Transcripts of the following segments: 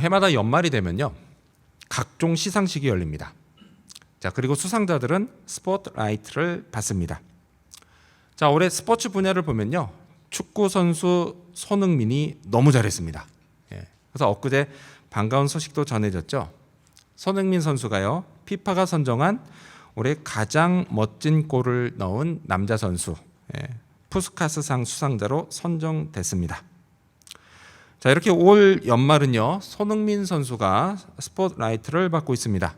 해마다 연말이 되면요, 각종 시상식이 열립니다. 자, 그리고 수상자들은 스포트라이트를 받습니다. 자, 올해 스포츠 분야를 보면요, 축구 선수 손흥민이 너무 잘했습니다. 그래서 엊그제 반가운 소식도 전해졌죠. 손흥민 선수가요, 피파가 선정한 올해 가장 멋진 골을 넣은 남자 선수, 푸스카스상 수상자로 선정됐습니다. 자, 이렇게 올 연말은요, 손흥민 선수가 스포트라이트를 받고 있습니다.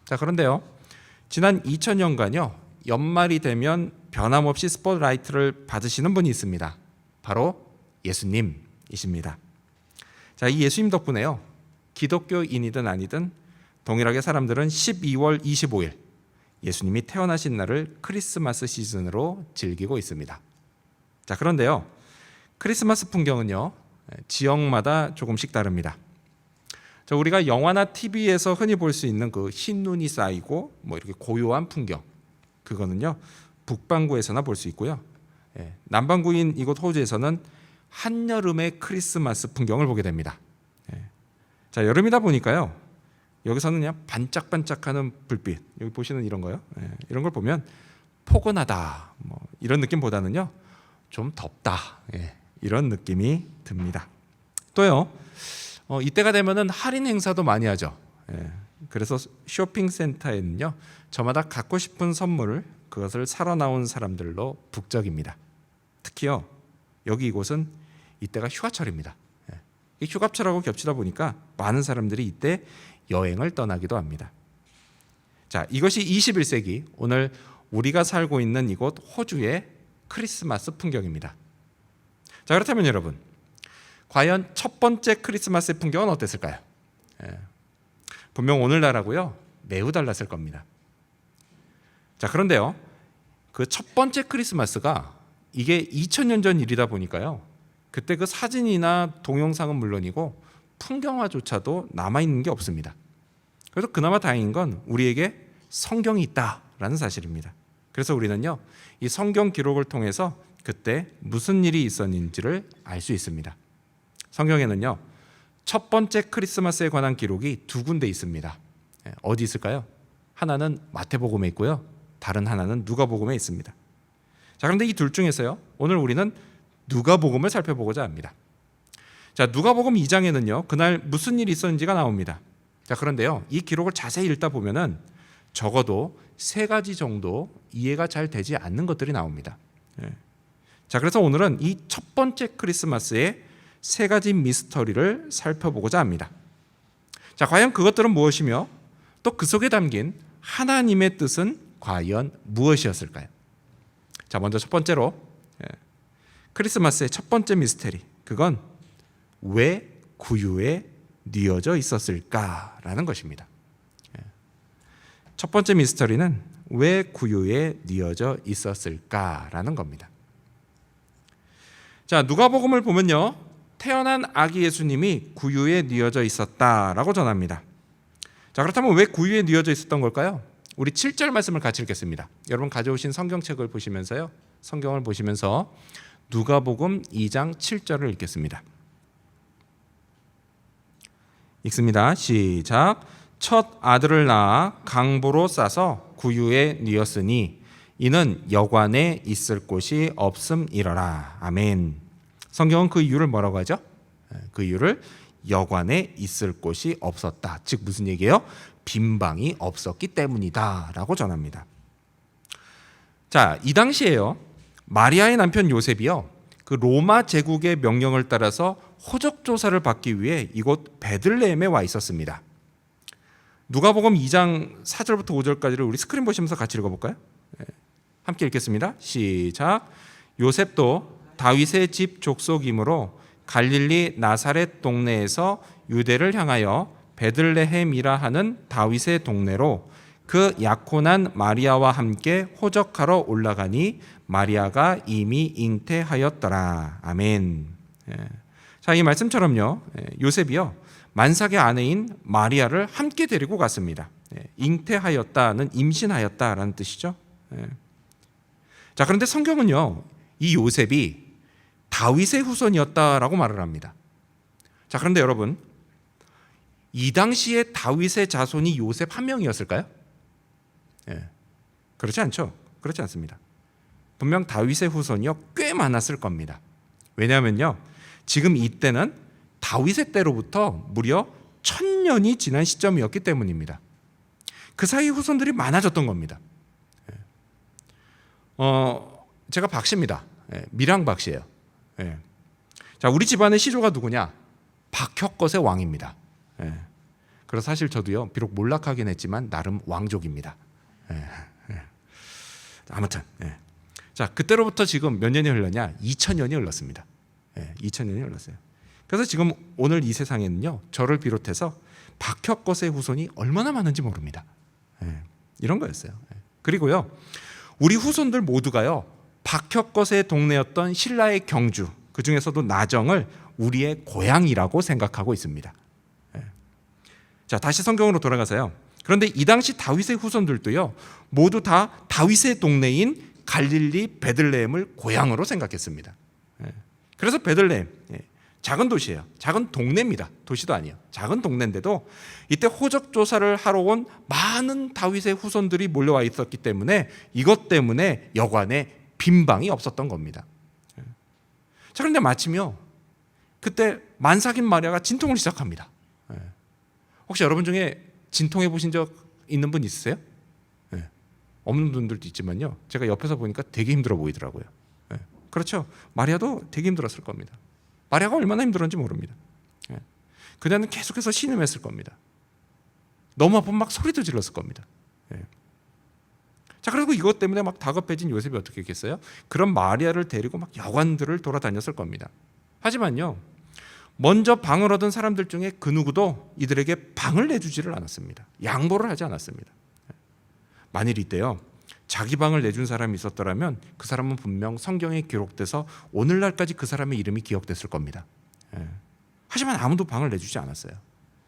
자, 그런데요, 지난 2000년간요, 연말이 되면 변함없이 스포트라이트를 받으시는 분이 있습니다. 바로 예수님이십니다. 자, 이 예수님 덕분에요, 기독교인이든 아니든 동일하게 사람들은 12월 25일 예수님이 태어나신 날을 크리스마스 시즌으로 즐기고 있습니다. 자, 그런데요, 크리스마스 풍경은요, 지역마다 조금씩 다릅니다. 자, 우리가 영화나 TV에서 흔히 볼 수 있는 그 흰 눈이 쌓이고 뭐 이렇게 고요한 풍경, 그거는요, 북반구에서나 볼 수 있고요. 남반구인 이곳 호주에서는 한여름의 크리스마스 풍경을 보게 됩니다. 자, 여름이다 보니까요, 여기서는 그냥 반짝반짝하는 불빛, 여기 보시는 이런 거요, 이런 걸 보면 포근하다, 뭐 이런 느낌보다는요, 좀 덥다, 이런 느낌이 듭니다. 또요, 이때가 되면은 할인 행사도 많이 하죠. 그래서 쇼핑센터에는요, 저마다 갖고 싶은 선물을 그것을 사러 나온 사람들로 북적입니다. 특히요, 여기 이곳은 이때가 휴가철입니다. 이 휴가철하고 겹치다 보니까 많은 사람들이 이때 여행을 떠나기도 합니다. 자, 이것이 21세기 오늘 우리가 살고 있는 이곳 호주의 크리스마스 풍경입니다. 자, 그렇다면 여러분, 과연 첫 번째 크리스마스의 풍경은 어땠을까요? 분명 오늘날하고요, 매우 달랐을 겁니다. 자, 그런데요, 그 첫 번째 크리스마스가 이게 2000년 전 일이다 보니까요, 그때 그 사진이나 동영상은 물론이고 풍경화조차도 남아있는 게 없습니다. 그래서 그나마 다행인 건 우리에게 성경이 있다라는 사실입니다. 그래서 우리는요, 이 성경 기록을 통해서 그때 무슨 일이 있었는지를 알 수 있습니다. 성경에는요, 첫 번째 크리스마스에 관한 기록이 두 군데 있습니다. 어디 있을까요? 하나는 마태복음에 있고요, 다른 하나는 누가복음에 있습니다. 자, 그런데 이 둘 중에서요, 오늘 우리는 누가복음을 살펴보고자 합니다. 자, 누가복음 2장에는요, 그날 무슨 일이 있었는지가 나옵니다. 자, 그런데요, 이 기록을 자세히 읽다 보면은 적어도 3가지 정도 이해가 잘 되지 않는 것들이 나옵니다. 자, 그래서 오늘은 이 첫 번째 크리스마스의 3가지 미스터리를 살펴보고자 합니다. 자, 과연 그것들은 무엇이며 또 그 속에 담긴 하나님의 뜻은 과연 무엇이었을까요? 자, 먼저 첫 번째로 크리스마스의 첫 번째 미스터리, 그건 왜 구유에 뉘어져 있었을까라는 것입니다. 첫 번째 미스터리는 왜 구유에 뉘어져 있었을까라는 겁니다. 자, 누가복음을 보면요, 태어난 아기 예수님이 구유에 뉘어져 있었다라고 전합니다. 자, 그렇다면 왜 구유에 뉘어져 있었던 걸까요? 우리 7절 말씀을 같이 읽겠습니다. 여러분 가져오신 성경책을 보시면서요, 성경을 보시면서 누가복음 2장 7절을 읽겠습니다. 읽습니다. 시작. 첫 아들을 낳아 강보로 싸서 구유에 뉘었으니 이는 여관에 있을 곳이 없음이러라. 아멘. 성경은 그 이유를 뭐라고 하죠? 그 이유를 여관에 있을 곳이 없었다. 즉 무슨 얘기예요? 빈 방이 없었기 때문이다 라고 전합니다. 자, 이 당시에요, 마리아의 남편 요셉이요, 그 로마 제국의 명령을 따라서 호적 조사를 받기 위해 이곳 베들레헴에 와 있었습니다. 누가복음 2장 4절부터 5절까지를 우리 스크린 보시면서 같이 읽어볼까요? 함께 읽겠습니다. 시작. 요셉도 다윗의 집 족속이므로 갈릴리 나사렛 동네에서 유대를 향하여 베들레헴이라 하는 다윗의 동네로 그 약혼한 마리아와 함께 호적하러 올라가니 마리아가 이미 잉태하였더라. 아멘. 자, 이 말씀처럼요, 요셉이요, 만삭의 아내인 마리아를 함께 데리고 갔습니다. 잉태하였다는 임신하였다라는 뜻이죠. 자, 그런데 성경은요, 이 요셉이 다윗의 후손이었다라고 말을 합니다. 자, 그런데 여러분, 이 당시에 다윗의 자손이 요셉 한 명이었을까요? 예. 그렇지 않죠. 그렇지 않습니다. 분명 다윗의 후손이요 꽤 많았을 겁니다. 왜냐하면요, 지금 이때는 다윗의 때로부터 무려 1000년이 지난 시점이었기 때문입니다. 그 사이 후손들이 많아졌던 겁니다. 제가 박씨입니다. 밀양 박씨예요. 자, 우리 집안의 시조가 누구냐? 박혁것의 왕입니다. 그래서 사실 저도요, 비록 몰락하긴 했지만 나름 왕족입니다. 아무튼, 자, 그때로부터 지금 몇 년이 흘렀냐? 2000년이 흘렀습니다. 2000년이 흘렀어요. 그래서 지금 오늘 이 세상에는요, 저를 비롯해서 박혁것의 후손이 얼마나 많은지 모릅니다. 이런 거였어요. 그리고요, 우리 후손들 모두가요, 박혁것의 동네였던 신라의 경주, 그 중에서도 나정을 우리의 고향이라고 생각하고 있습니다. 자, 다시 성경으로 돌아가서요. 그런데 이 당시 다윗의 후손들도요, 모두 다 다윗의 동네인 갈릴리 베들레헴을 고향으로 생각했습니다. 그래서 베들레헴, 작은 도시예요. 작은 동네입니다. 도시도 아니에요. 작은 동네인데도 이때 호적 조사를 하러 온 많은 다윗의 후손들이 몰려와 있었기 때문에 이것 때문에 여관에 빈방이 없었던 겁니다. 자, 그런데 마침요, 그때 만삭인 마리아가 진통을 시작합니다. 혹시 여러분 중에 진통해 보신 적 있는 분 있으세요? 없는 분들도 있지만요, 제가 옆에서 보니까 되게 힘들어 보이더라고요. 그렇죠. 마리아도 되게 힘들었을 겁니다. 마리아가 얼마나 힘들었는지 모릅니다. 그녀는 계속해서 신음했을 겁니다. 너무 아프면 막 소리도 질렀을 겁니다. 자, 그리고 이것 때문에 막 다급해진 요셉이 어떻게 했겠어요? 그런 마리아를 데리고 막 여관들을 돌아다녔을 겁니다. 하지만요, 먼저 방을 얻은 사람들 중에 그 누구도 이들에게 방을 내주지를 않았습니다. 양보를 하지 않았습니다. 만일 이때요, 자기 방을 내준 사람이 있었더라면 그 사람은 분명 성경에 기록돼서 오늘날까지 그 사람의 이름이 기억됐을 겁니다. 하지만 아무도 방을 내주지 않았어요.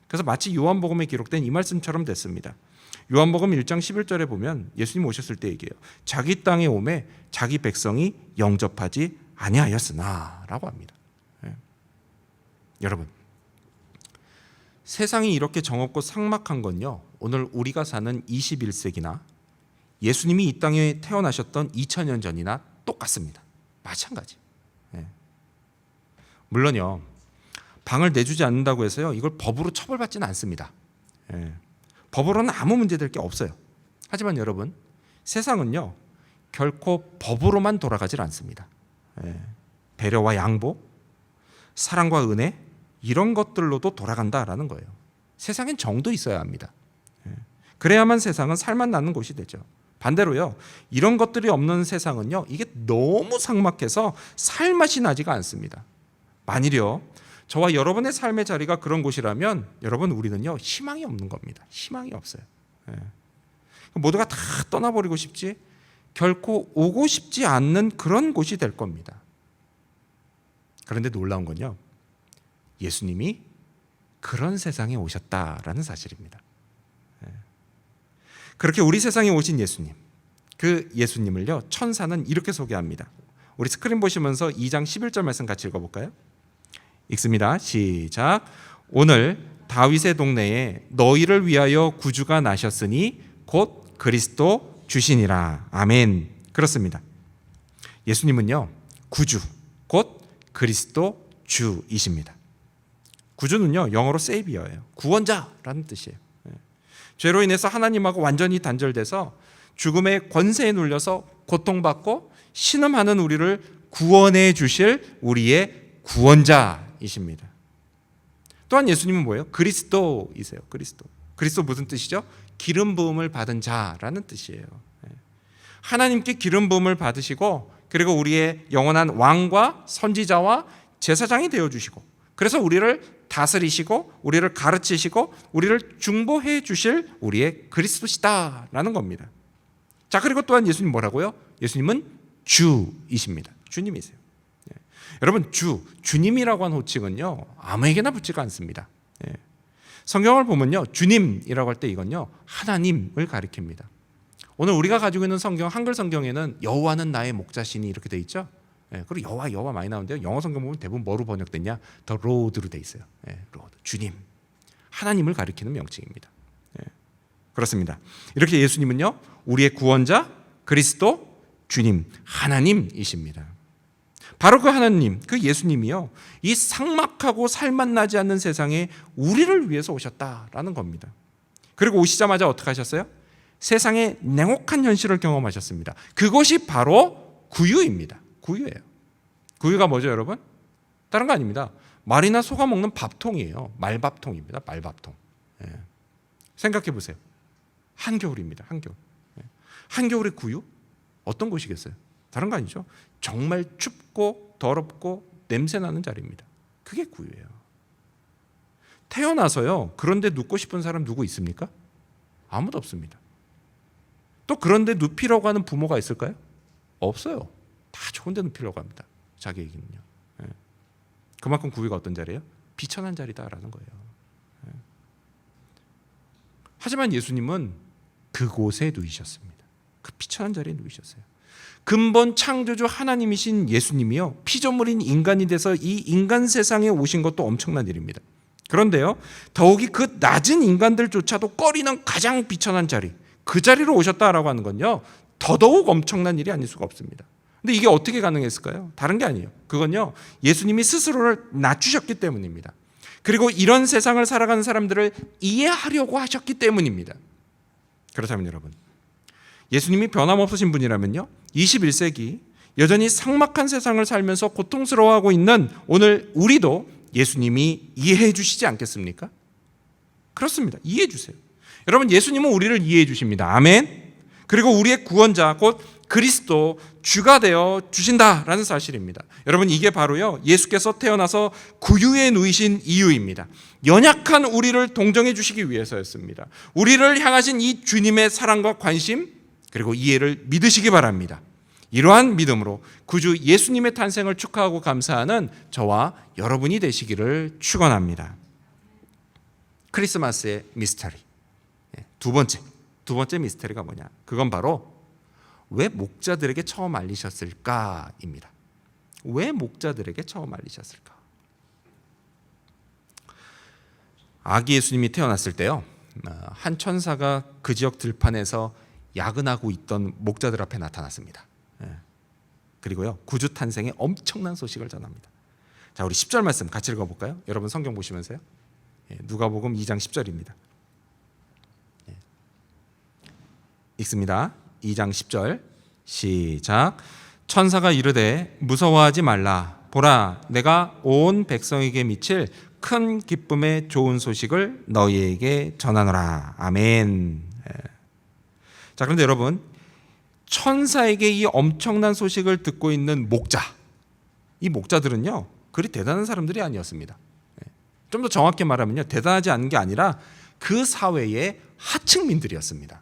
그래서 마치 요한복음에 기록된 이 말씀처럼 됐습니다. 요한복음 1장 11절에 보면 예수님 오셨을 때 얘기해요. 자기 땅에 오매 자기 백성이 영접하지 아니하였으나 라고 합니다. 여러분, 세상이 이렇게 정없고 삭막한 건요, 오늘 우리가 사는 21세기나 예수님이 이 땅에 태어나셨던 2000년 전이나 똑같습니다. 마찬가지. 물론요, 방을 내주지 않는다고 해서요, 이걸 법으로 처벌받지는 않습니다. 법으로는 아무 문제될 게 없어요. 하지만 여러분, 세상은요, 결코 법으로만 돌아가질 않습니다. 배려와 양보, 사랑과 은혜, 이런 것들로도 돌아간다라는 거예요. 세상엔 정도 있어야 합니다. 그래야만 세상은 살맛 나는 곳이 되죠. 반대로요, 이런 것들이 없는 세상은요, 이게 너무 삭막해서 살맛이 나지가 않습니다. 만일요, 저와 여러분의 삶의 자리가 그런 곳이라면 여러분, 우리는요, 희망이 없는 겁니다. 희망이 없어요. 모두가 다 떠나버리고 싶지, 결코 오고 싶지 않는 그런 곳이 될 겁니다. 그런데 놀라운 건요, 예수님이 그런 세상에 오셨다라는 사실입니다. 그렇게 우리 세상에 오신 예수님, 그 예수님을요, 천사는 이렇게 소개합니다. 우리 스크린 보시면서 2장 11절 말씀 같이 읽어볼까요? 읽습니다. 시작. 오늘 다윗의 동네에 너희를 위하여 구주가 나셨으니 곧 그리스도 주시니라. 아멘. 그렇습니다. 예수님은요, 구주, 곧 그리스도 주이십니다. 구주는요, 영어로 Savior예요. 구원자라는 뜻이에요. 죄로 인해서 하나님하고 완전히 단절돼서 죽음의 권세에 눌려서 고통받고 신음하는 우리를 구원해 주실 우리의 구원자이십니다. 또한 예수님은 뭐예요? 그리스도이세요. 그리스도 무슨 뜻이죠? 기름 부음을 받은 자라는 뜻이에요. 하나님께 기름 부음을 받으시고, 그리고 우리의 영원한 왕과 선지자와 제사장이 되어주시고, 그래서 우리를 다스리시고 우리를 가르치시고 우리를 중보해 주실 우리의 그리스도시다라는 겁니다. 자, 그리고 또한 예수님 뭐라고요? 예수님은 주이십니다. 주님이세요. 여러분, 주님이라고 하는 호칭은요, 아무에게나 붙지가 않습니다. 성경을 보면요, 주님이라고 할 때 이건요, 하나님을 가리킵니다. 오늘 우리가 가지고 있는 성경, 한글 성경에는 여호와는 나의 목자시니 이렇게 돼 있죠. 그리고 여호와 많이 나오는데요, 영어 성경 보면 대부분 뭐로 번역됐냐? 더 로드로 돼 있어요. 로드, 주님. 하나님을 가리키는 명칭입니다. 그렇습니다. 이렇게 예수님은요, 우리의 구원자, 그리스도, 주님, 하나님이십니다. 바로 그 하나님, 그 예수님이요, 이 삭막하고 살맛나지 않는 세상에 우리를 위해서 오셨다라는 겁니다. 그리고 오시자마자 어떻게 하셨어요? 세상의 냉혹한 현실을 경험하셨습니다. 그것이 바로 구유입니다. 구유예요. 구유가 뭐죠, 여러분? 다른 거 아닙니다. 말이나 소가 먹는 밥통이에요. 말밥통입니다. 말밥통. 생각해 보세요. 한겨울입니다. 한겨울. 한겨울의 구유? 어떤 곳이겠어요? 다른 거 아니죠? 정말 춥고 더럽고 냄새나는 자리입니다. 그게 구유예요. 태어나서요, 그런데 눕고 싶은 사람 누구 있습니까? 아무도 없습니다. 또 그런데 눕히려고 하는 부모가 있을까요? 없어요. 다 좋은 데 눕히려고 합니다. 자기에게는요. 그만큼 구유가 어떤 자리예요? 비천한 자리다라는 거예요. 하지만 예수님은 그곳에 누이셨습니다. 그 비천한 자리에 누이셨어요. 근본 창조주 하나님이신 예수님이요, 피조물인 인간이 돼서 이 인간 세상에 오신 것도 엄청난 일입니다. 그런데요, 더욱이 그 낮은 인간들조차도 꺼리는 가장 비천한 자리, 그 자리로 오셨다라고 하는 건요, 더더욱 엄청난 일이 아닐 수가 없습니다. 근데 이게 어떻게 가능했을까요? 다른 게 아니에요. 그건요, 예수님이 스스로를 낮추셨기 때문입니다. 그리고 이런 세상을 살아가는 사람들을 이해하려고 하셨기 때문입니다. 그렇다면 여러분, 예수님이 변함없으신 분이라면요, 21세기 여전히 삭막한 세상을 살면서 고통스러워하고 있는 오늘 우리도 예수님이 이해해 주시지 않겠습니까? 그렇습니다. 이해해 주세요. 여러분, 예수님은 우리를 이해해 주십니다. 아멘. 그리고 우리의 구원자 곧 그리스도 주가 되어 주신다라는 사실입니다. 여러분, 이게 바로요, 예수께서 태어나서 구유에 누이신 이유입니다. 연약한 우리를 동정해 주시기 위해서였습니다. 우리를 향하신 이 주님의 사랑과 관심, 그리고 이해를 믿으시기 바랍니다. 이러한 믿음으로 구주 예수님의 탄생을 축하하고 감사하는 저와 여러분이 되시기를 축원합니다. 크리스마스의 미스터리, 두 번째 미스터리가 뭐냐? 그건 바로 왜 목자들에게 처음 알리셨을까입니다. 왜 목자들에게 처음 알리셨을까? 아기 예수님이 태어났을 때요, 한 천사가 그 지역 들판에서 야근하고 있던 목자들 앞에 나타났습니다. 그리고요, 구주 탄생의 엄청난 소식을 전합니다. 자, 우리 10절 말씀 같이 읽어볼까요? 여러분 성경 보시면서요. 누가복음 2장 10절입니다. 읽습니다. 2장 10절 시작. 천사가 이르되 무서워하지 말라. 보라, 내가 온 백성에게 미칠 큰 기쁨의 좋은 소식을 너희에게 전하노라. 아멘. 자, 그런데 여러분, 천사에게 이 엄청난 소식을 듣고 있는 목자, 이 목자들은요, 그리 대단한 사람들이 아니었습니다. 좀 더 정확히 말하면요, 대단하지 않은 게 아니라 그 사회의 하층민들이었습니다.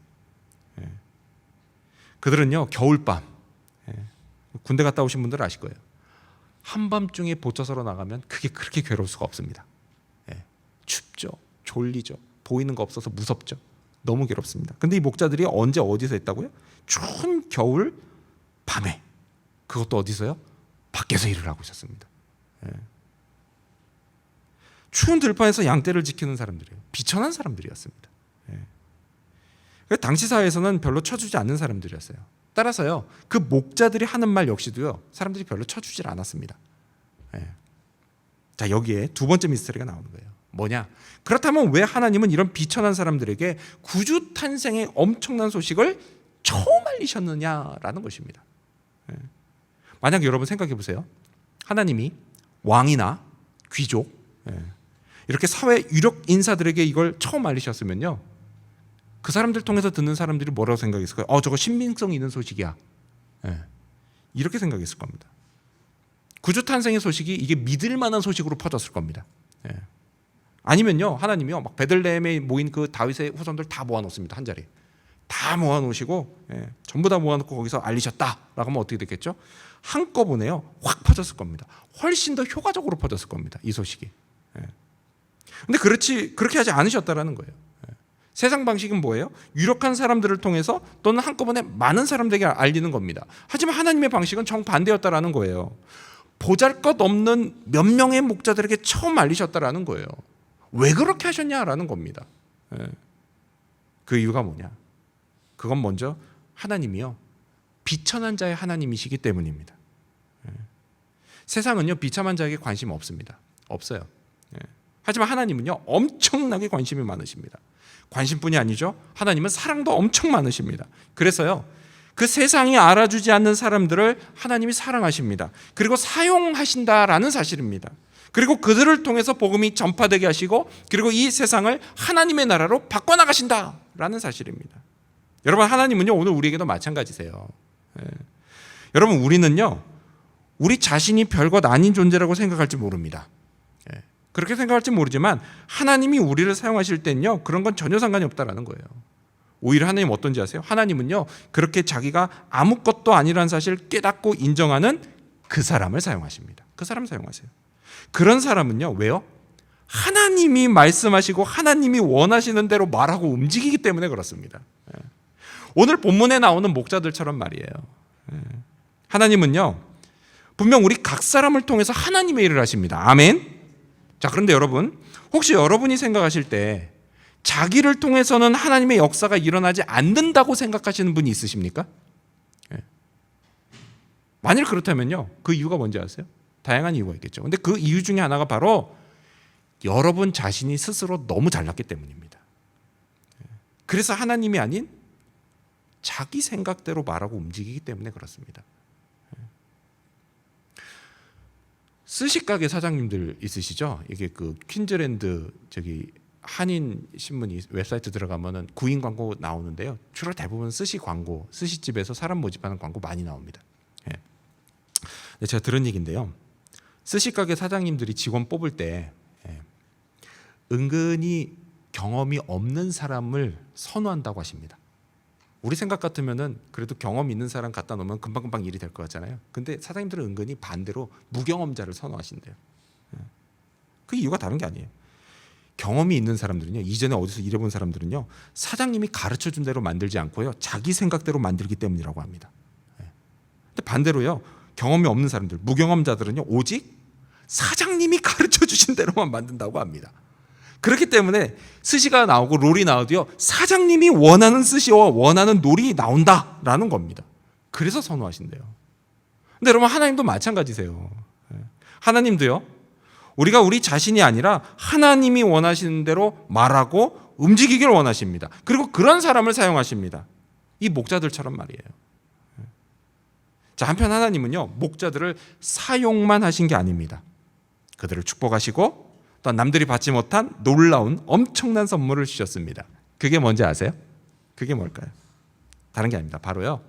그들은요, 겨울밤, 군대 갔다 오신 분들 아실 거예요. 한밤중에 보초서로 나가면 그게 그렇게 괴로울 수가 없습니다. 춥죠, 졸리죠, 보이는 거 없어서 무섭죠, 너무 괴롭습니다. 근데 이 목자들이 언제 어디서 했다고요? 추운 겨울 밤에, 그것도 어디서요? 밖에서 일을 하고 있었습니다. 추운 들판에서 양떼를 지키는 사람들이에요. 비천한 사람들이었습니다. 당시 사회에서는 별로 쳐주지 않는 사람들이었어요. 따라서요, 그 목자들이 하는 말 역시도요, 사람들이 별로 쳐주질 않았습니다. 자, 여기에 두 번째 미스터리가 나오는 거예요. 뭐냐? 그렇다면 왜 하나님은 이런 비천한 사람들에게 구주 탄생의 엄청난 소식을 처음 알리셨느냐라는 것입니다. 만약 여러분 생각해 보세요. 하나님이 왕이나 귀족, 이렇게 사회 유력 인사들에게 이걸 처음 알리셨으면요, 그 사람들 통해서 듣는 사람들이 뭐라고 생각했을까요? 저거 신빙성 있는 소식이야. 이렇게 생각했을 겁니다. 구주 탄생의 소식이 이게 믿을 만한 소식으로 퍼졌을 겁니다. 아니면요, 하나님이요, 막 베들레헴에 모인 그 다윗의 후손들 다 모아놓습니다. 한 자리에 다 모아놓으시고, 전부 다 모아놓고 거기서 알리셨다라고 하면 어떻게 됐겠죠? 한꺼번에요, 확 퍼졌을 겁니다. 훨씬 더 효과적으로 퍼졌을 겁니다, 이 소식이. 근데 그렇게 하지 않으셨다라는 거예요. 세상 방식은 뭐예요? 유력한 사람들을 통해서 또는 한꺼번에 많은 사람들에게 알리는 겁니다. 하지만 하나님의 방식은 정반대였다라는 거예요. 보잘것없는 몇 명의 목자들에게 처음 알리셨다라는 거예요. 왜 그렇게 하셨냐라는 겁니다. 그 이유가 뭐냐? 그건 먼저 하나님이요, 비천한 자의 하나님이시기 때문입니다. 세상은요, 비참한 자에게 관심 없습니다. 없어요. 하지만 하나님은요, 엄청나게 관심이 많으십니다. 관심뿐이 아니죠, 하나님은 사랑도 엄청 많으십니다. 그래서요, 그 세상이 알아주지 않는 사람들을 하나님이 사랑하십니다. 그리고 사용하신다라는 사실입니다. 그리고 그들을 통해서 복음이 전파되게 하시고, 그리고 이 세상을 하나님의 나라로 바꿔나가신다라는 사실입니다. 여러분, 하나님은요, 오늘 우리에게도 마찬가지세요. 여러분, 우리는요, 우리 자신이 별것 아닌 존재라고 생각할지 모릅니다. 그렇게 생각할지 모르지만 하나님이 우리를 사용하실 때는요, 그런 건 전혀 상관이 없다라는 거예요. 오히려 하나님 어떤지 아세요? 하나님은요, 그렇게 자기가 아무것도 아니라는 사실을 깨닫고 인정하는 그 사람을 사용하십니다. 그 사람을 사용하세요. 그런 사람은요, 왜요? 하나님이 말씀하시고 하나님이 원하시는 대로 말하고 움직이기 때문에 그렇습니다. 오늘 본문에 나오는 목자들처럼 말이에요. 하나님은요, 분명 우리 각 사람을 통해서 하나님의 일을 하십니다. 아멘. 자, 그런데 여러분, 혹시 여러분이 생각하실 때 자기를 통해서는 하나님의 역사가 일어나지 않는다고 생각하시는 분이 있으십니까? 만일 그렇다면요, 그 이유가 뭔지 아세요? 다양한 이유가 있겠죠. 근데 그 이유 중에 하나가 바로 여러분 자신이 스스로 너무 잘났기 때문입니다. 그래서 하나님이 아닌 자기 생각대로 말하고 움직이기 때문에 그렇습니다. 스시가게 사장님들 있으시죠? 이게 그 퀸즈랜드 저기 한인 신문이 웹사이트 들어가면은 구인 광고 나오는데요. 주로 대부분 스시 광고, 스시집에서 사람 모집하는 광고 많이 나옵니다. 네, 제가 들은 얘기인데요. 스시가게 사장님들이 직원 뽑을 때 은근히 경험이 없는 사람을 선호한다고 하십니다. 우리 생각 같으면은 그래도 경험 있는 사람 갖다 놓으면 금방금방 일이 될 것 같잖아요. 근데 사장님들은 은근히 반대로 무경험자를 선호하신대요. 그 이유가 다른 게 아니에요. 경험이 있는 사람들은요, 이전에 어디서 일해본 사람들은요, 사장님이 가르쳐준 대로 만들지 않고요, 자기 생각대로 만들기 때문이라고 합니다. 근데 반대로요, 경험이 없는 사람들, 무경험자들은요, 오직 사장님이 가르쳐주신 대로만 만든다고 합니다. 그렇기 때문에 스시가 나오고 롤이 나와도요, 사장님이 원하는 스시와 원하는 롤이 나온다라는 겁니다. 그래서 선호하신대요. 근데 여러분, 하나님도 마찬가지세요. 하나님도요, 우리가 우리 자신이 아니라 하나님이 원하시는 대로 말하고 움직이기를 원하십니다. 그리고 그런 사람을 사용하십니다. 이 목자들처럼 말이에요. 자, 한편 하나님은요, 목자들을 사용만 하신 게 아닙니다. 그들을 축복하시고 또 남들이 받지 못한 놀라운 엄청난 선물을 주셨습니다. 그게 뭔지 아세요? 그게 뭘까요? 다른 게 아닙니다. 바로요,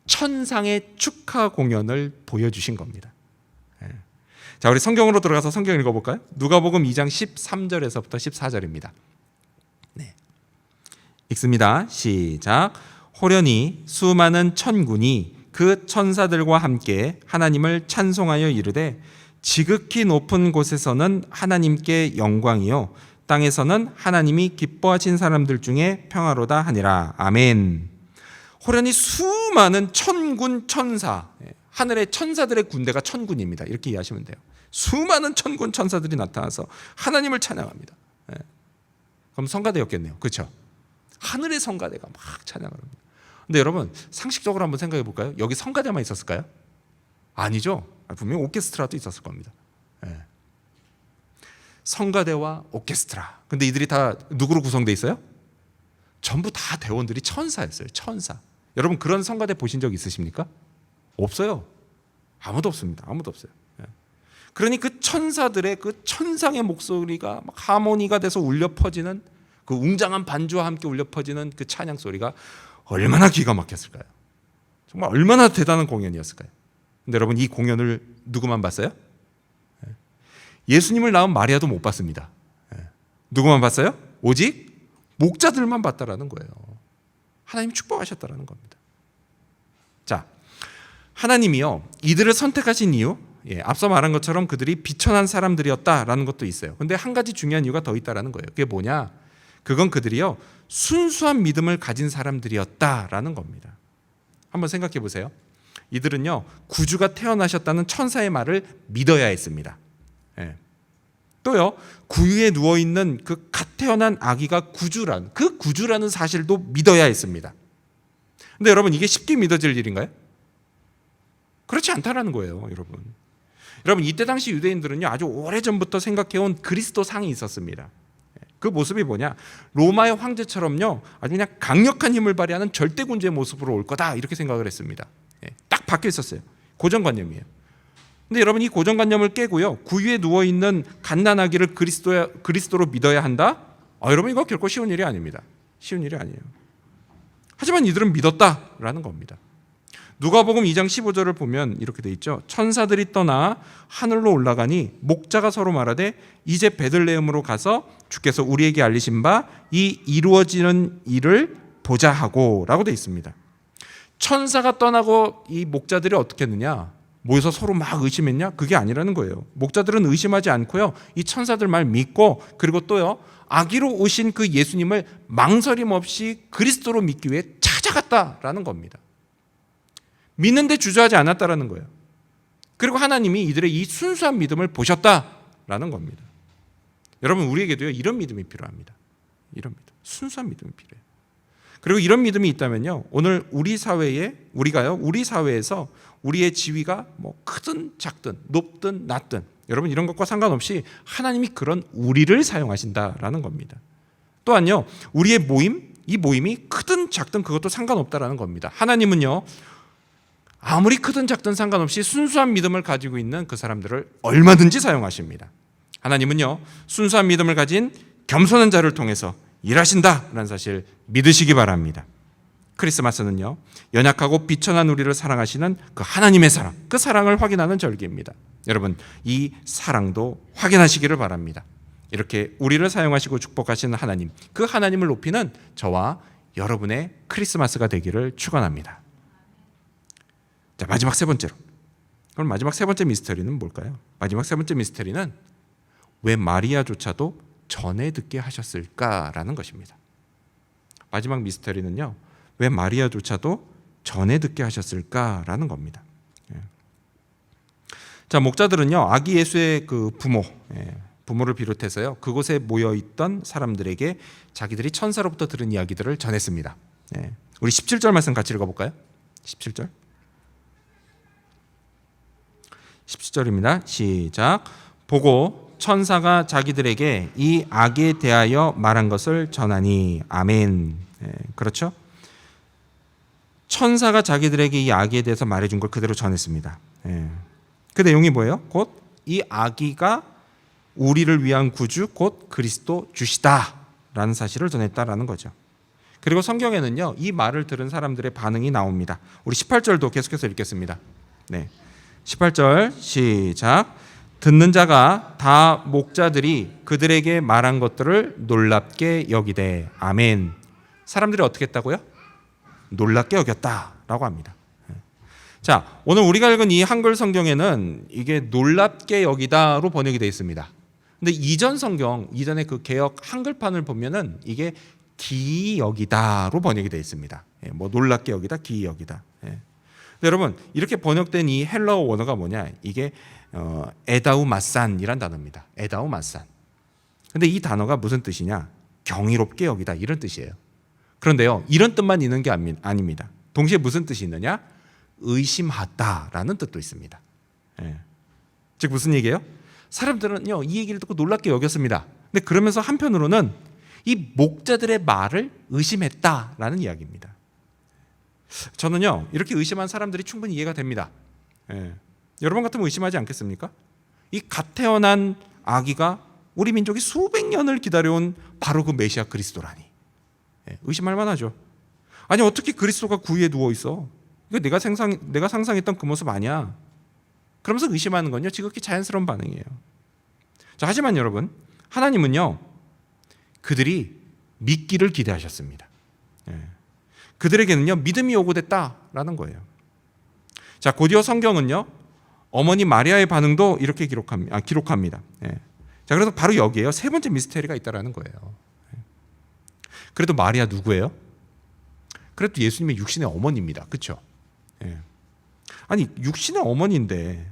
천상의 축하 공연을 보여주신 겁니다. 자, 우리 성경으로 들어가서 성경 읽어볼까요? 누가복음 2장 13절에서부터 14절입니다. 네, 읽습니다. 시작. 호련히 수많은 천군이 그 천사들과 함께 하나님을 찬송하여 이르되 지극히 높은 곳에서는 하나님께 영광이요 땅에서는 하나님이 기뻐하신 사람들 중에 평화로다 하니라. 아멘. 호련히 수많은 천군 천사, 하늘의 천사들의 군대가 천군입니다. 이렇게 이해하시면 돼요. 수많은 천군 천사들이 나타나서 하나님을 찬양합니다. 그럼 성가대였겠네요. 그렇죠? 하늘의 성가대가 막 찬양을 합니다. 근데 여러분, 상식적으로 한번 생각해 볼까요? 여기 성가대만 있었을까요? 아니죠. 분명히 오케스트라도 있었을 겁니다. 성가대와 오케스트라. 근데 이들이 다 누구로 구성되어 있어요? 전부 다 대원들이 천사였어요. 천사. 여러분, 그런 성가대 보신 적 있으십니까? 없어요. 아무도 없습니다. 아무도 없어요. 그러니 그 천사들의 그 천상의 목소리가 막 하모니가 돼서 울려 퍼지는, 그 웅장한 반주와 함께 울려 퍼지는 그 찬양 소리가 얼마나 기가 막혔을까요? 정말 얼마나 대단한 공연이었을까요? 근데 여러분, 이 공연을 누구만 봤어요? 예수님을 낳은 마리아도 못 봤습니다. 누구만 봤어요? 오직 목자들만 봤다라는 거예요. 하나님이 축복하셨다라는 겁니다. 자, 하나님이요, 이들을 선택하신 이유, 앞서 말한 것처럼 그들이 비천한 사람들이었다라는 것도 있어요. 근데 한 가지 중요한 이유가 더 있다라는 거예요. 그게 뭐냐? 그건 그들이요, 순수한 믿음을 가진 사람들이었다라는 겁니다. 한번 생각해 보세요. 이들은요, 구주가 태어나셨다는 천사의 말을 믿어야 했습니다. 또요, 구유에 누워 있는 그 갓 태어난 아기가 구주라는 사실도 믿어야 했습니다. 근데 여러분, 이게 쉽게 믿어질 일인가요? 그렇지 않다라는 거예요, 여러분. 여러분, 이때 당시 유대인들은요, 아주 오래전부터 생각해온 그리스도 상이 있었습니다. 그 모습이 뭐냐? 로마의 황제처럼요, 아주 그냥 강력한 힘을 발휘하는 절대군주의 모습으로 올 거다, 이렇게 생각을 했습니다. 딱 박혀 있었어요. 고정관념이에요. 근데 여러분, 이 고정관념을 깨고요, 구유에 누워 있는 갓난아기를 그리스도로 믿어야 한다? 여러분, 이거 결코 쉬운 일이 아닙니다. 쉬운 일이 아니에요. 하지만 이들은 믿었다라는 겁니다. 누가복음 2장 15절을 보면 이렇게 돼 있죠. 천사들이 떠나 하늘로 올라가니 목자가 서로 말하되 이제 베들레헴으로 가서 주께서 우리에게 알리신 바 이 이루어지는 일을 보자 하고 라고 돼 있습니다. 천사가 떠나고 이 목자들이 어떻게 했느냐? 모여서 서로 막 의심했냐? 그게 아니라는 거예요. 목자들은 의심하지 않고요, 이 천사들 말 믿고, 그리고 또요, 아기로 오신 그 예수님을 망설임 없이 그리스도로 믿기 위해 찾아갔다라는 겁니다. 믿는데 주저하지 않았다라는 거예요. 그리고 하나님이 이들의 이 순수한 믿음을 보셨다라는 겁니다. 여러분, 우리에게도요, 이런 믿음이 필요합니다. 이런 믿음, 순수한 믿음이 필요해요. 그리고 이런 믿음이 있다면요, 오늘 우리 사회에서 우리의 지위가 뭐 크든 작든 높든 낮든, 여러분, 이런 것과 상관없이 하나님이 그런 우리를 사용하신다라는 겁니다. 또한요, 우리의 이 모임이 크든 작든 그것도 상관없다라는 겁니다. 하나님은요, 아무리 크든 작든 상관없이 순수한 믿음을 가지고 있는 그 사람들을 얼마든지 사용하십니다. 하나님은요, 순수한 믿음을 가진 겸손한 자를 통해서 일하신다라는 사실 믿으시기 바랍니다. 크리스마스는요, 연약하고 비천한 우리를 사랑하시는 그 하나님의 사랑, 그 사랑을 확인하는 절기입니다. 여러분, 이 사랑도 확인하시기를 바랍니다. 이렇게 우리를 사용하시고 축복하시는 하나님, 그 하나님을 높이는 저와 여러분의 크리스마스가 되기를 축원합니다. 자, 마지막 세 번째로. 그럼 마지막 세 번째 미스터리는 뭘까요? 마지막 세 번째 미스터리는 왜 마리아조차도 전에 듣게 하셨을까라는 것입니다. 마지막 미스터리는요, 왜 마리아조차도 전에 듣게 하셨을까라는 겁니다. 자, 목자들은요, 아기 예수의 그 부모를 비롯해서요, 그곳에 모여 있던 사람들에게 자기들이 천사로부터 들은 이야기들을 전했습니다. 우리 17절 말씀 같이 읽어볼까요? 17절. 17절입니다. 시작. 보고 천사가 자기들에게 이 아기에 대하여 말한 것을 전하니. 아멘. 그렇죠? 천사가 자기들에게 이 아기에 대해서 말해준 걸 그대로 전했습니다. 그 내용이 뭐예요? 곧 이 아기가 우리를 위한 구주, 곧 그리스도 주시다라는 사실을 전했다라는 거죠. 그리고 성경에는요, 이 말을 들은 사람들의 반응이 나옵니다. 우리 18절도 계속해서 읽겠습니다. 18절 시작. 듣는 자가 다 목자들이 그들에게 말한 것들을 놀랍게 여기되. 아멘. 사람들이 어떻게 했다고요? 놀랍게 여겼다라고 합니다. 자, 오늘 우리가 읽은 이 한글 성경에는 이게 놀랍게 여기다로 번역이 되어 있습니다. 근데 이전의 그 개역 한글판을 보면은 이게 기이 여기다로 번역이 되어 있습니다. 뭐 놀랍게 여기다, 기이 여기다. 여러분, 이렇게 번역된 이 헬라어 원어가 뭐냐? 이게 에다우 마산이란 단어입니다. 에다우 마산. 근데 이 단어가 무슨 뜻이냐? 경이롭게 여기다, 이런 뜻이에요. 그런데요, 이런 뜻만 있는 게 아닙니다. 동시에 무슨 뜻이 있느냐? 의심하다라는 뜻도 있습니다. 즉 무슨 얘기예요? 사람들은요, 이 얘기를 듣고 놀랍게 여겼습니다. 근데 그러면서 한편으로는 이 목자들의 말을 의심했다라는 이야기입니다. 저는요, 이렇게 의심한 사람들이 충분히 이해가 됩니다. 여러분 같으면 의심하지 않겠습니까? 이 갓 태어난 아기가 우리 민족이 수백 년을 기다려온 바로 그 메시아 그리스도라니. 의심할 만하죠. 아니, 어떻게 그리스도가 구유에 누워 있어? 이거 내가 상상했던 그 모습 아니야. 그러면서 의심하는 건요, 지극히 자연스러운 반응이에요. 자, 하지만 여러분, 하나님은요, 그들이 믿기를 기대하셨습니다. 그들에게는요, 믿음이 요구됐다라는 거예요. 자, 곧이어 성경은요, 어머니 마리아의 반응도 이렇게 기록합니다. 자, 그래서 바로 여기에요, 세 번째 미스테리가 있다라는 거예요. 그래도 마리아 누구예요? 그래도 예수님의 육신의 어머니입니다. 그렇죠? 아니, 육신의 어머니인데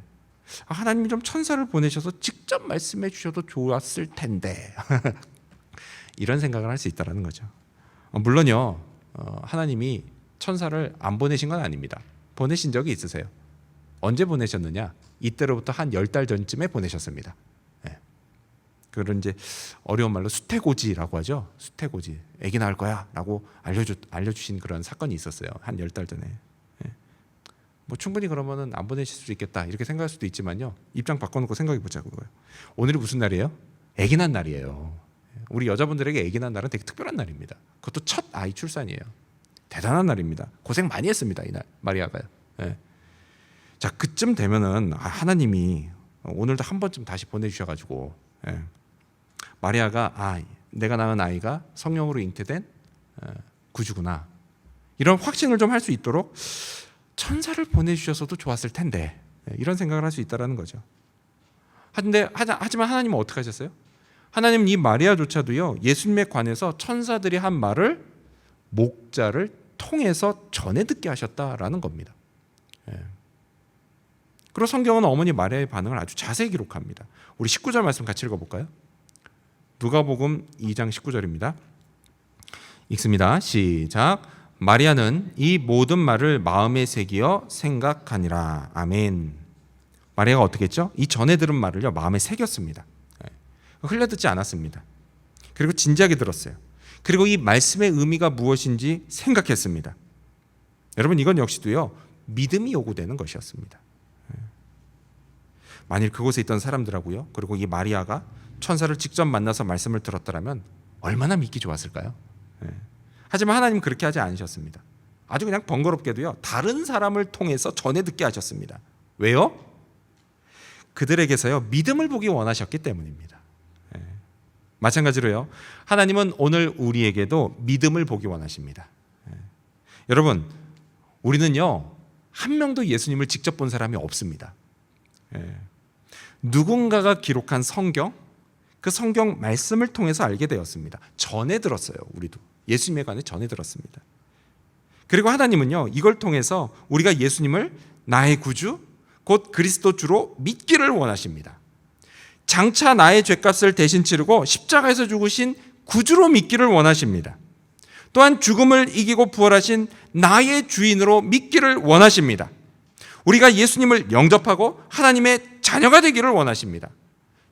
하나님이 좀 천사를 보내셔서 직접 말씀해 주셔도 좋았을 텐데 이런 생각을 할 수 있다는 거죠. 물론요, 하나님이 천사를 안 보내신 건 아닙니다. 보내신 적이 있으세요. 언제 보내셨느냐? 이때로부터 한 10달 전쯤에 보내셨습니다. 그걸 이제 어려운 말로 수태고지라고 하죠. 수태고지, 아기 낳을 거야 라고 알려주신 그런 사건이 있었어요. 한 10달 전에. 뭐 충분히 그러면은 안 보내실 수 있겠다 이렇게 생각할 수도 있지만요, 입장 바꿔놓고 생각해 보자고요. 오늘이 무슨 날이에요? 아기 낳은 날이에요. 우리 여자분들에게 아기 낳은 날은 되게 특별한 날입니다. 그것도 첫 아이 출산이에요. 대단한 날입니다. 고생 많이 했습니다, 이날 마리아가요. 자, 그쯤 되면은 하나님이 오늘도 한 번쯤 다시 보내주셔가지고 마리아가 내가 낳은 아이가 성령으로 잉태된 구주구나, 이런 확신을 좀 할 수 있도록 천사를 보내주셔서도 좋았을 텐데, 이런 생각을 할 수 있다는 거죠. 하지만 하나님은 어떻게 하셨어요? 하나님은 이 마리아조차도요, 예수님에 관해서 천사들이 한 말을 목자를 통해서 전해 듣게 하셨다라는 겁니다. 그리고 성경은 어머니 마리아의 반응을 아주 자세히 기록합니다. 우리 19절 말씀 같이 읽어볼까요? 누가복음 2장 19절입니다. 읽습니다. 시작. 마리아는 이 모든 말을 마음에 새기어 생각하니라. 아멘. 마리아가 어떻게 했죠? 이 전에 들은 말을요, 마음에 새겼습니다. 흘려듣지 않았습니다. 그리고 진지하게 들었어요. 그리고 이 말씀의 의미가 무엇인지 생각했습니다. 여러분, 이건 역시도요, 믿음이 요구되는 것이었습니다. 만일 그곳에 있던 사람들하고요, 그리고 이 마리아가 천사를 직접 만나서 말씀을 들었더라면 얼마나 믿기 좋았을까요? 하지만 하나님은 그렇게 하지 않으셨습니다. 아주 그냥 번거롭게도요, 다른 사람을 통해서 전해 듣게 하셨습니다. 왜요? 그들에게서요, 믿음을 보기 원하셨기 때문입니다. 마찬가지로요, 하나님은 오늘 우리에게도 믿음을 보기 원하십니다. 여러분, 우리는요, 한 명도 예수님을 직접 본 사람이 없습니다. 누군가가 기록한 성경, 그 성경 말씀을 통해서 알게 되었습니다. 전해 들었어요. 우리도 예수님에 관해 전해 들었습니다. 그리고 하나님은요, 이걸 통해서 우리가 예수님을 나의 구주, 곧 그리스도 주로 믿기를 원하십니다. 장차 나의 죄값을 대신 치르고 십자가에서 죽으신 구주로 믿기를 원하십니다. 또한 죽음을 이기고 부활하신 나의 주인으로 믿기를 원하십니다. 우리가 예수님을 영접하고 하나님의 자녀가 되기를 원하십니다.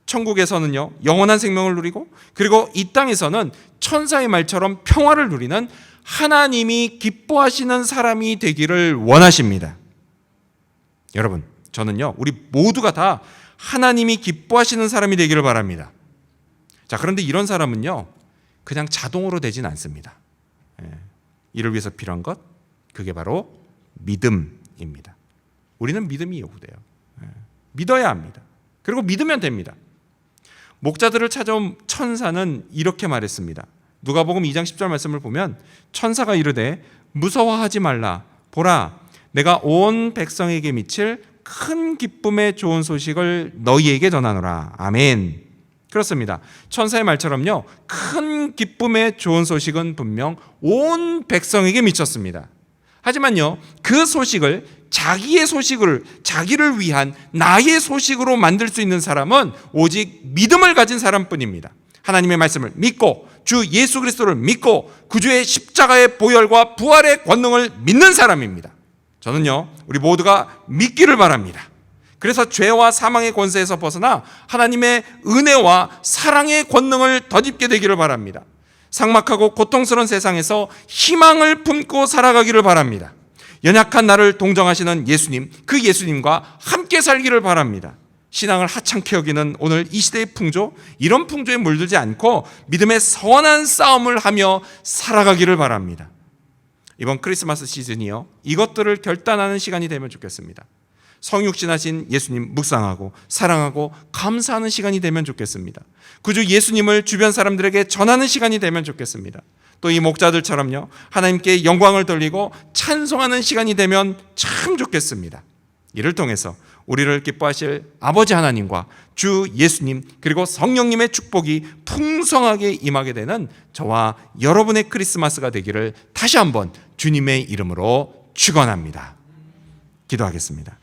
천국에서는요, 영원한 생명을 누리고, 그리고 이 땅에서는 천사의 말처럼 평화를 누리는 하나님이 기뻐하시는 사람이 되기를 원하십니다. 여러분, 저는요, 우리 모두가 다 하나님이 기뻐하시는 사람이 되기를 바랍니다. 자, 그런데 이런 사람은요, 그냥 자동으로 되진 않습니다. 이를 위해서 필요한 것, 그게 바로 믿음입니다. 우리는 믿음이 요구돼요. 믿어야 합니다. 그리고 믿으면 됩니다. 목자들을 찾아온 천사는 이렇게 말했습니다. 누가복음 2장 10절 말씀을 보면 천사가 이르되 무서워하지 말라. 보라, 내가 온 백성에게 미칠 큰 기쁨의 좋은 소식을 너희에게 전하노라. 아멘. 그렇습니다. 천사의 말처럼요, 큰 기쁨의 좋은 소식은 분명 온 백성에게 미쳤습니다. 하지만요, 그 소식을 자기의 소식을, 자기를 위한 나의 소식으로 만들 수 있는 사람은 오직 믿음을 가진 사람뿐입니다. 하나님의 말씀을 믿고 주 예수 그리스도를 믿고 구주의 십자가의 보혈과 부활의 권능을 믿는 사람입니다. 저는요, 우리 모두가 믿기를 바랍니다. 그래서 죄와 사망의 권세에서 벗어나 하나님의 은혜와 사랑의 권능을 덧입게 되기를 바랍니다. 삭막하고 고통스러운 세상에서 희망을 품고 살아가기를 바랍니다. 연약한 나를 동정하시는 예수님, 그 예수님과 함께 살기를 바랍니다. 신앙을 하찮게 여기는 오늘 이 시대의 풍조, 이런 풍조에 물들지 않고 믿음의 선한 싸움을 하며 살아가기를 바랍니다. 이번 크리스마스 시즌이요, 이것들을 결단하는 시간이 되면 좋겠습니다. 성육신하신 예수님 묵상하고 사랑하고 감사하는 시간이 되면 좋겠습니다. 구주 예수님을 주변 사람들에게 전하는 시간이 되면 좋겠습니다. 또 이 목자들처럼요, 하나님께 영광을 돌리고 찬송하는 시간이 되면 참 좋겠습니다. 이를 통해서 우리를 기뻐하실 아버지 하나님과 주 예수님 그리고 성령님의 축복이 풍성하게 임하게 되는 저와 여러분의 크리스마스가 되기를 다시 한번 주님의 이름으로 축원합니다. 기도하겠습니다.